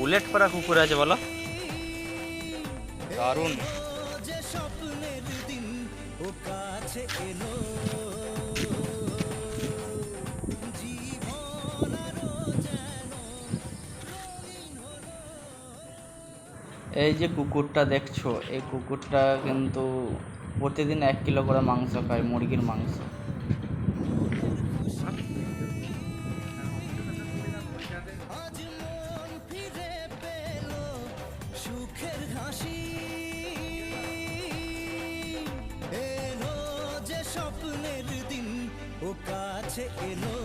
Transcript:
Bullet করা কুকুর আছে বলো, দারুণ। এই যে কুকুরটা দেখছো, এই কুকুরটা কিন্তু প্রতিদিন 1 কিলো করে মাংস খায়, মুরগির মাংস। সুখের হাসি এলো, যে স্বপ্নের দিন ও কাছে এলো।